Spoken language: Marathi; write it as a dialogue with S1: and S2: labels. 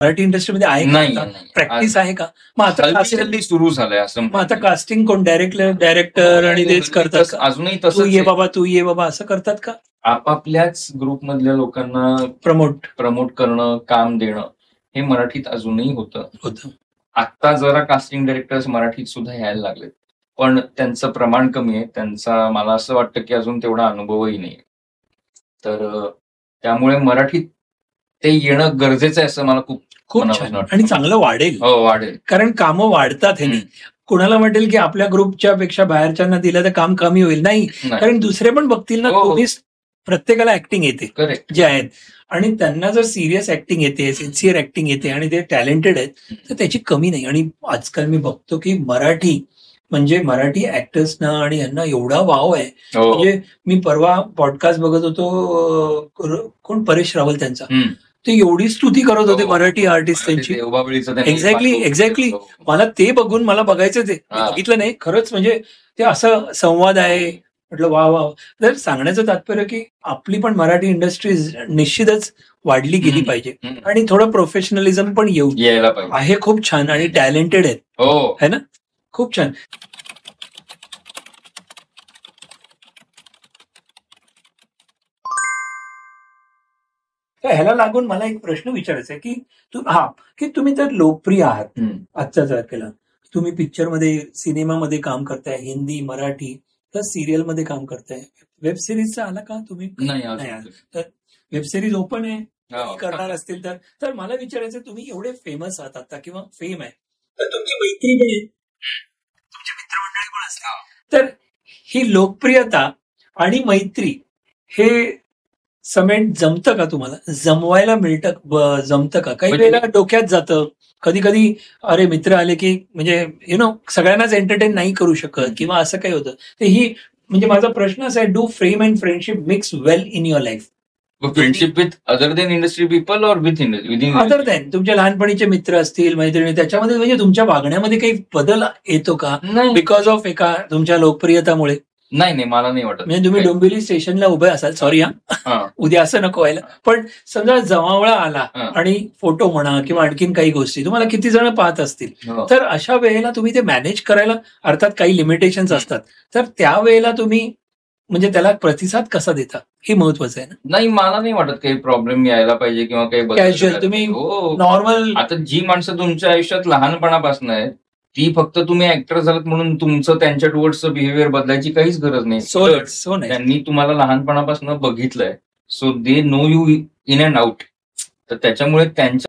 S1: मराठी इंडस्ट्रीमध्ये आहे
S2: नाही,
S1: का?
S2: नाही.
S1: प्रॅक्टिस आहे का? मग आता
S2: हल्ली सुरू झालंय असं.
S1: मग आता कास्टिंग कोण डायरेक्टर आणि तेच करतात का?
S2: अजूनही
S1: तू
S2: तसंच
S1: ये
S2: आहे.
S1: बाबा, तू ये बाबा असं करतात का?
S2: आपापल्याच ग्रुपमधल्या लोकांना प्रमोट करणं, काम देणं हे मराठीत अजूनही होतं. आता जरा कास्टिंग डायरेक्टर्स मराठीत सुद्धा यायला लागलेत, पण त्यांचं प्रमाण कमी आहे. त्यांचा मला असं वाटतं की अजून तेवढा अनुभवही नाही. तर त्यामुळे मराठीत ते येणं गरजेचं आहे असं मला खूप
S1: छान आणि चांगलं वाढेल.
S2: हो, वाढेल.
S1: कारण कामं वाढतात हे. कुणाला वाटेल की आपल्या ग्रुपच्या पेक्षा बाहेरच्यांना दिलं तर काम कमी होईल. नाही, कारण दुसरे पण बघतील ना, तुम्हीच प्रत्येकाला ऍक्टिंग येते जे आहेत आणि त्यांना जर सिरियस ऍक्टिंग येते, सिन्सिअर ऍक्टिंग येते आणि ते टॅलेंटेड आहेत तर त्याची कमी नाही. आणि आजकाल मी बघतो की मराठी ऍक्टर्सना आणि यांना एवढा वाव आहे. म्हणजे मी परवा पॉडकास्ट बघत होतो, कोण परेश रावल त्यांचा, ते एवढी स्तुती करत होते मराठी आर्टिस्ट त्यांची. एक्झॅक्टली. मला ते बघून मला बघायचं ते बघितलं नाही खरंच. म्हणजे ते असं संवाद आहे, म्हटलं वा वा. तर सांगण्याचं तात्पर्य की आपली पण मराठी इंडस्ट्री निश्चितच वाढली गेली पाहिजे आणि थोडं प्रोफेशनलिझम पण
S2: यायला पाहिजे.
S1: आहे. खूप छान आणि टॅलेंटेड आहेत है ना, खूप छान. ह्याला लागून मला एक प्रश्न विचारायचा आहे की तुम्ही तर लोकप्रिय आहात आजच्या तारखेला. तुम्ही पिक्चरमध्ये, सिनेमामध्ये काम करताय, हिंदी, मराठी प्लस सिरियलमध्ये काम करताय. वेब सिरीजचा आला का तुम्ही? नाही. तर वेब सिरीज ओपन आहे, करणार असतील तर मला विचारायचं, तुम्ही एवढे फेमस आहात आता किंवा फेम आहे, तर तुमची मैत्री पण आहे, तुमचे मित्रमंडळी पण असतात, तर ही लोकप्रियता आणि मैत्री हे समेट जमतं का तुम्हाला? जमवायला जमतं का? काही वेळेला डोक्यात जातं, कधी कधी अरे मित्र आले की म्हणजे सगळ्यांनाच एंटरटेन नाही करू शकत किंवा असं काही होतं. तर ही म्हणजे माझा प्रश्न असा आहे, do fame and friendship mix well in your life?
S2: Friendship with other than industry people और विदिन
S1: अदर देन तुमच्या लहानपणीचे मित्र असतील, मैत्रिणी, त्याच्यामध्ये म्हणजे तुमच्या वागण्यामध्ये काही बदल येतो का बिकॉज ऑफ तुमच्या लोकप्रियतामुळे?
S2: नाही, मला नाही वाटत.
S1: म्हणजे तुम्ही डोंबिवली स्टेशनला उभे असाल, सॉरी उद्या असं नको व्हायला, पण समजा जमावळा आला आणि फोटो म्हणा किंवा आणखीन काही गोष्टी तुम्हाला किती जण पाहत असतील, तर अशा वेळेला तुम्ही ते मॅनेज करायला, अर्थात काही लिमिटेशन्स असतात, तर त्यावेळेला तुम्ही म्हणजे त्याला प्रतिसाद कसा देता हे महत्वाचं आहे ना?
S2: नाही, मला नाही वाटत काही प्रॉब्लेम यायला पाहिजे किंवा काही
S1: कॅज्युअल तुम्ही नॉर्मल.
S2: आता जी माणसं तुमच्या आयुष्यात लहानपणापासून आहेत ती फक्त तुम्ही ऍक्टर झालात म्हणून तुमचं त्यांच्या टुवर्ड्सचं बिहेवियर बदलायची काहीच गरज नाही. त्यांनी तुम्हाला लहानपणापासून बघितलंय, so they know you in and out. तर त्याच्यामुळे त्यांच्या